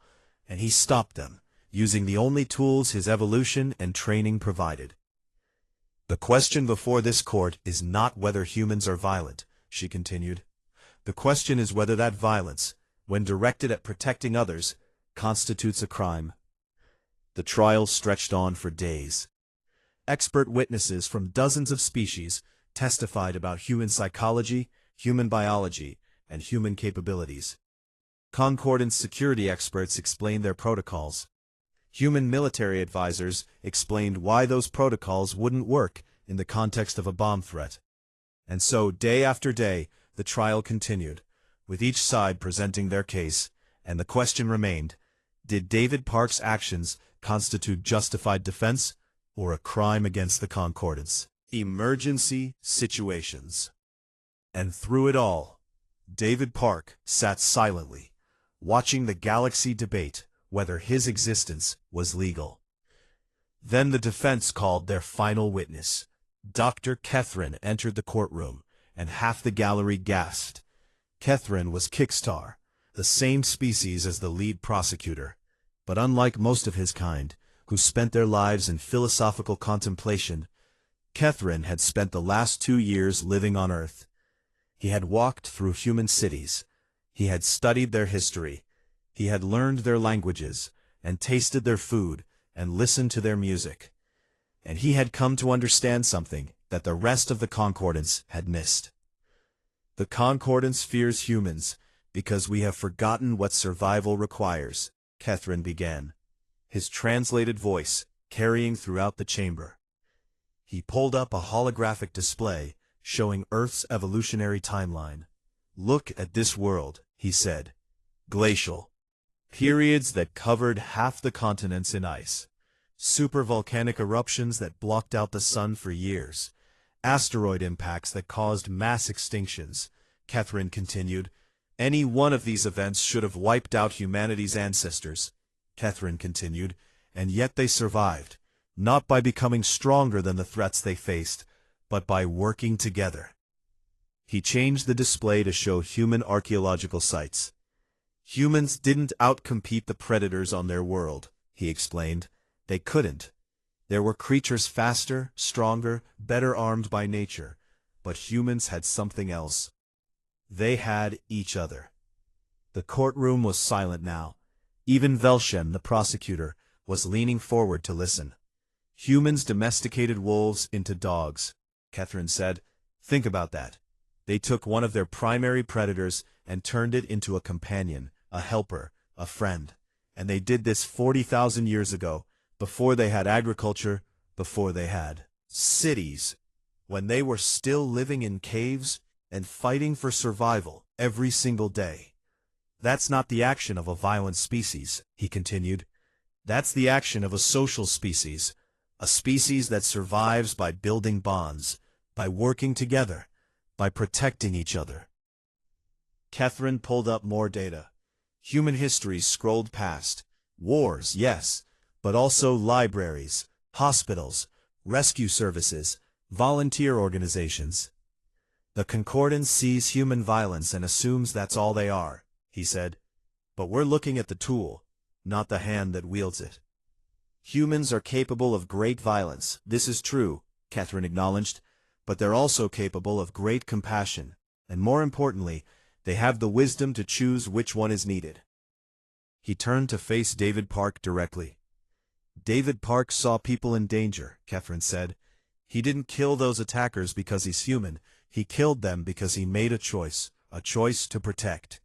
and he stopped them, using the only tools his evolution and training provided." "The question before this court is not whether humans are violent," she continued. "The question is whether that violence, when directed at protecting others, constitutes a crime." The trial stretched on for days. Expert witnesses from dozens of species testified about human psychology, human biology, and human capabilities. Concordance security experts explained their protocols. Human military advisors explained why those protocols wouldn't work in the context of a bomb threat. And so, day after day, the trial continued, with each side presenting their case, and the question remained, did David Park's actions constitute justified defense or a crime against the Concordance? Emergency situations. And through it all, David Park sat silently, watching the galaxy debate whether his existence was legal. Then the defense called their final witness. Dr. Kethrin entered the courtroom, and half the gallery gasped. Kethrin was Kickstar, the same species as the lead prosecutor, but unlike most of his kind, who spent their lives in philosophical contemplation, Kethrin had spent the last 2 years living on Earth. He had walked through human cities. He had studied their history. He had learned their languages, and tasted their food, and listened to their music. And he had come to understand something that the rest of the Concordance had missed. "The Concordance fears humans because we have forgotten what survival requires," Kethrin began, his translated voice carrying throughout the chamber. He pulled up a holographic display showing Earth's evolutionary timeline. "Look at this world," he said. "Glacial. Periods that covered half the continents in ice. Supervolcanic eruptions that blocked out the sun for years. Asteroid impacts that caused mass extinctions," Kethrin continued. "Any one of these events should have wiped out humanity's ancestors," Kethrin continued, "and yet they survived, not by becoming stronger than the threats they faced, but by working together." He changed the display to show human archaeological sites. "Humans didn't outcompete the predators on their world," he explained. "They couldn't. There were creatures faster, stronger, better armed by nature, But humans had something else. They had each other. The courtroom was silent now. Even Velshen, the prosecutor, was leaning forward to listen. Humans domesticated wolves into dogs, Catherine said. Think about that. They took one of their primary predators and turned it into a companion, a helper, a friend. And they did this 40,000 years ago, before they had agriculture, before they had cities, when they were still living in caves and fighting for survival every single day. That's not the action of a violent species, he continued. That's the action of a social species, a species that survives by building bonds, by working together, by protecting each other. Catherine pulled up more data. Human history scrolled past. Wars, yes, but also libraries, hospitals, rescue services, volunteer organizations. The Concordance sees human violence and assumes that's all they are, he said. But we're looking at the tool, not the hand that wields it. Humans are capable of great violence, this is true, Catherine acknowledged, but they're also capable of great compassion, and more importantly, they have the wisdom to choose which one is needed. He turned to face David Park directly. David Park saw people in danger, Catherine said. He didn't kill those attackers because he's human. He killed them because he made a choice to protect.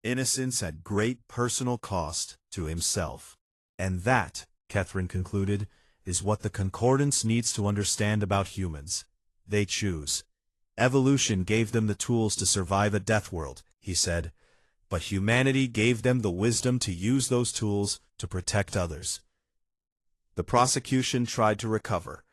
Innocence at great personal cost to himself. And that, Catherine concluded, is what the Concordance needs to understand about humans. They choose. Evolution gave them the tools to survive a death world, he said, but humanity gave them the wisdom to use those tools to protect others. The prosecution tried to recover.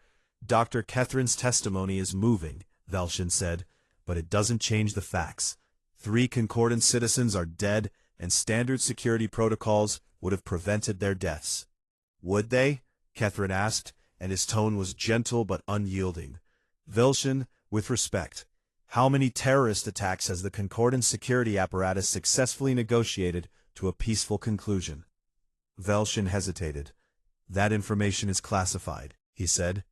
Dr. Catherine's testimony is moving, Velshen said, but it doesn't change the facts. 3 Concordance citizens are dead, and standard security protocols would have prevented their deaths. Would they? Catherine asked, and his tone was gentle but unyielding. Velshen, with respect, how many terrorist attacks has the Concordance security apparatus successfully negotiated to a peaceful conclusion? Velshen hesitated. That information is classified, he said.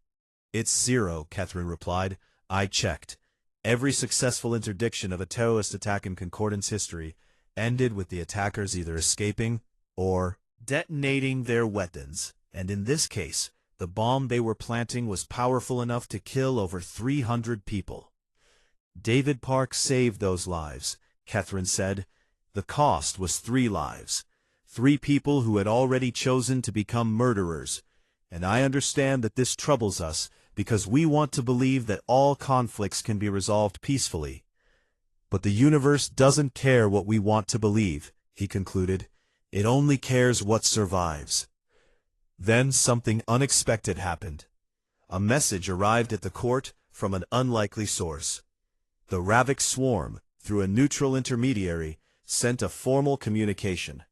It's 0, Catherine replied. I checked. Every successful interdiction of a terrorist attack in Concordance history ended with the attackers either escaping or detonating their weapons, and in this case, the bomb they were planting was powerful enough to kill over 300 people. David Park saved those lives, Catherine said. The cost was 3 lives. 3 people who had already chosen to become murderers. And I understand that this troubles us because we want to believe that all conflicts can be resolved peacefully. But the universe doesn't care what we want to believe, he concluded. It only cares what survives. Then something unexpected happened. A message arrived at the court from an unlikely source. The Ravik swarm, through a neutral intermediary, sent a formal communication.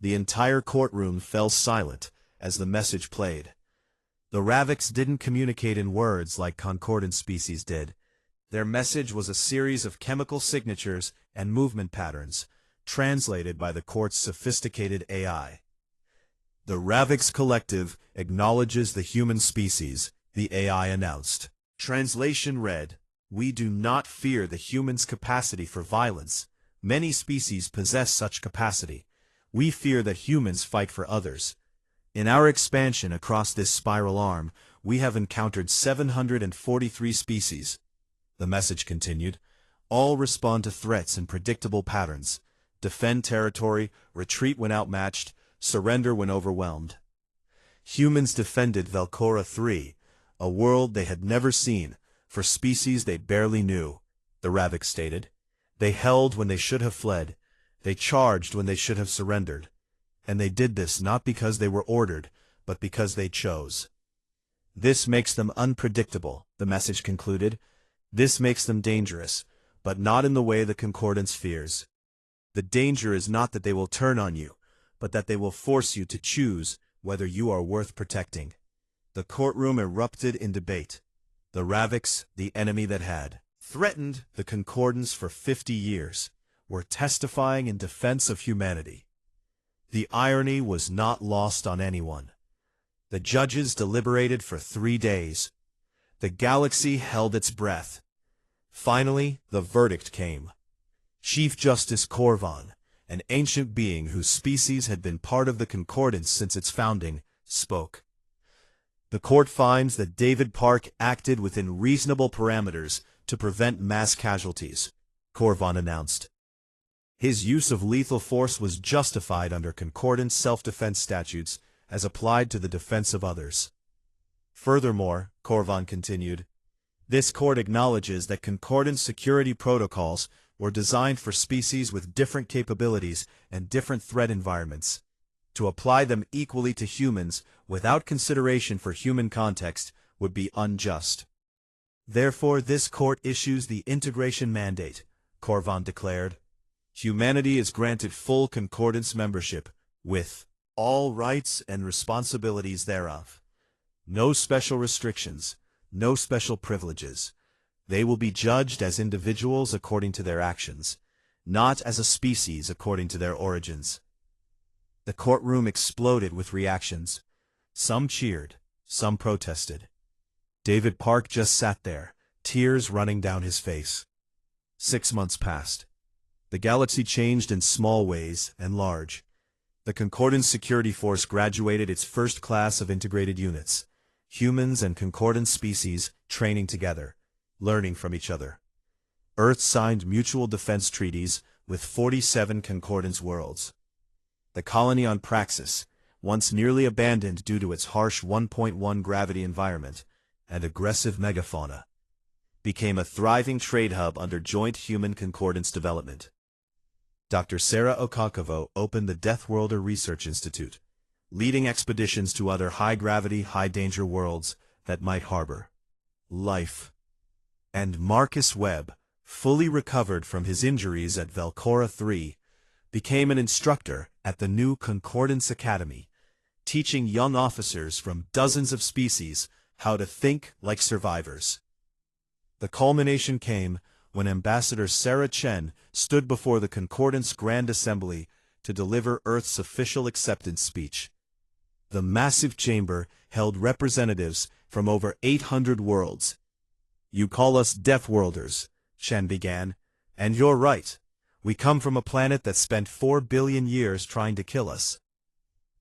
The entire courtroom fell silent as the message played. The Raviks didn't communicate in words like Concordance species did. Their message was a series of chemical signatures and movement patterns, translated by the court's sophisticated AI. The Raviks Collective acknowledges the human species, the AI announced. Translation read, We do not fear the human's capacity for violence. Many species possess such capacity. We fear that humans fight for others. In our expansion across this spiral arm, we have encountered 743 species. The message continued. All respond to threats in predictable patterns. Defend territory, retreat when outmatched, surrender when overwhelmed. Humans defended Velcora 3, a world they had never seen, for species they barely knew, the Ravik stated. They held when they should have fled. They charged when they should have surrendered. And they did this not because they were ordered, but because they chose. This makes them unpredictable, the message concluded. This makes them dangerous, but not in the way the Concordance fears. The danger is not that they will turn on you, but that they will force you to choose whether you are worth protecting. The courtroom erupted in debate. The Raviks, the enemy that had threatened the Concordance for 50 years, were testifying in defense of humanity. The irony was not lost on anyone. The judges deliberated for 3 days. The galaxy held its breath. Finally, the verdict came. Chief Justice Corvan, an ancient being whose species had been part of the Concordance since its founding, spoke. The court finds that David Park acted within reasonable parameters to prevent mass casualties, Corvan announced. His use of lethal force was justified under Concordance self-defense statutes as applied to the defense of others. Furthermore, Corvan continued, this court acknowledges that Concordance security protocols were designed for species with different capabilities and different threat environments. To apply them equally to humans without consideration for human context would be unjust. Therefore, this court issues the integration mandate, Corvan declared. Humanity is granted full Concordance membership, with all rights and responsibilities thereof. No special restrictions, no special privileges. They will be judged as individuals according to their actions, not as a species according to their origins. The courtroom exploded with reactions. Some cheered, some protested. David Park just sat there, tears running down his face. 6 months passed. The galaxy changed in small ways and large. The Concordance Security Force graduated its first class of integrated units, humans and Concordance species training together, learning from each other. Earth signed mutual defense treaties with 47 Concordance worlds. The colony on Praxis, once nearly abandoned due to its harsh 1.1 gravity environment and aggressive megafauna, became a thriving trade hub under joint human Concordance development. Dr. Sarah Okakovo opened the Deathworlder Research Institute, leading expeditions to other high-gravity, high-danger worlds that might harbor life. And Marcus Webb, fully recovered from his injuries at Velcora 3, became an instructor at the new Concordance Academy, teaching young officers from dozens of species how to think like survivors. The culmination came when Ambassador Sarah Chen stood before the Concordance Grand Assembly to deliver Earth's official acceptance speech. The massive chamber held representatives from over 800 worlds. You call us Deathworlders, Chen began, and you're right. We come from a planet that spent 4 billion years trying to kill us.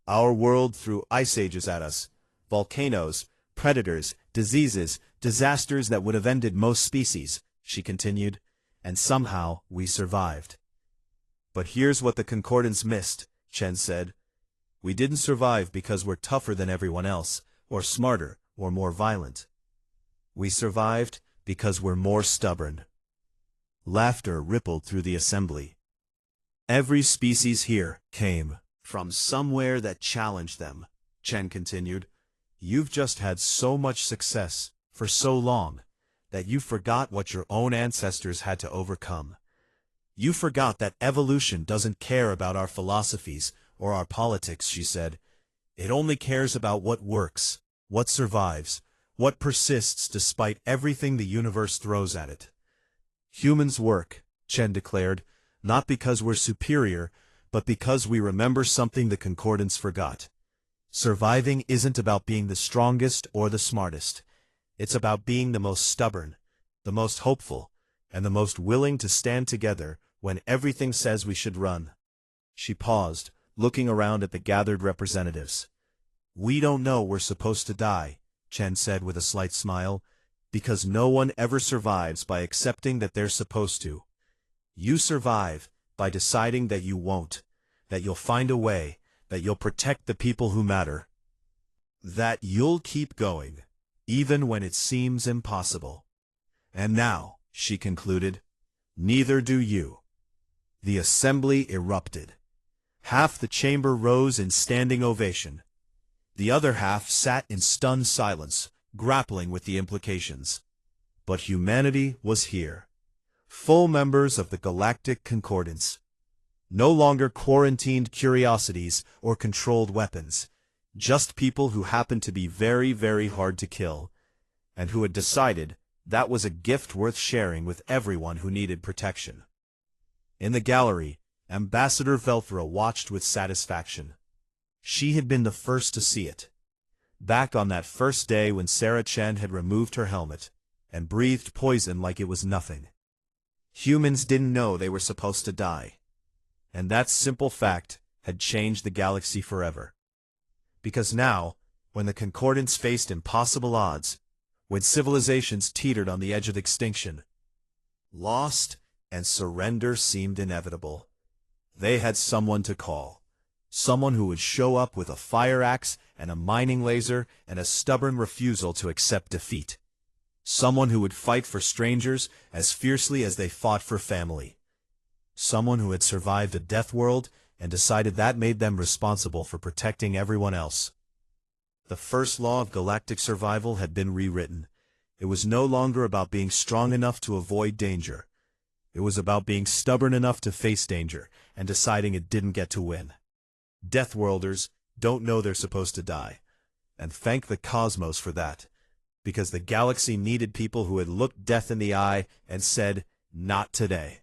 Our world threw ice ages at us, volcanoes, predators, diseases, disasters that would have ended most species, she continued, and somehow we survived. But here's what the Concordance missed, Chen said. We didn't survive because we're tougher than everyone else, or smarter, or more violent. We survived because we're more stubborn. Laughter rippled through the assembly. Every species here came from somewhere that challenged them, Chen continued. You've just had so much success for so long that you forgot what your own ancestors had to overcome. You forgot that evolution doesn't care about our philosophies or our politics, she said. It only cares about what works, what survives, what persists despite everything the universe throws at it. Humans work, Chen declared, not because we're superior, but because we remember something the Concordance forgot. Surviving isn't about being the strongest or the smartest. It's about being the most stubborn, the most hopeful, and the most willing to stand together when everything says we should run. She paused, looking around at the gathered representatives. We don't know we're supposed to die, Chen said with a slight smile, because no one ever survives by accepting that they're supposed to. You survive by deciding that you won't, that you'll find a way, that you'll protect the people who matter. That you'll keep going, even when it seems impossible. And now, she concluded, neither do you. The assembly erupted. Half the chamber rose in standing ovation. The other half sat in stunned silence, grappling with the implications. But humanity was here. Full members of the Galactic Concordance. No longer quarantined curiosities or controlled weapons. Just people who happened to be very, very hard to kill, and who had decided that was a gift worth sharing with everyone who needed protection. In the gallery, Ambassador Velthra watched with satisfaction. She had been the first to see it. Back on that first day when Sarah Chen had removed her helmet, and breathed poison like it was nothing. Humans didn't know they were supposed to die. And that simple fact had changed the galaxy forever. Because now, when the Concordance faced impossible odds, when civilizations teetered on the edge of extinction, lost and surrender seemed inevitable, they had someone to call. Someone who would show up with a fire axe and a mining laser and a stubborn refusal to accept defeat. Someone who would fight for strangers as fiercely as they fought for family. Someone who had survived a death world and decided that made them responsible for protecting everyone else. The first law of galactic survival had been rewritten. It was no longer about being strong enough to avoid danger. It was about being stubborn enough to face danger and deciding it didn't get to win. Deathworlders don't know they're supposed to die, and thank the cosmos for that, because the galaxy needed people who had looked death in the eye and said, "Not today."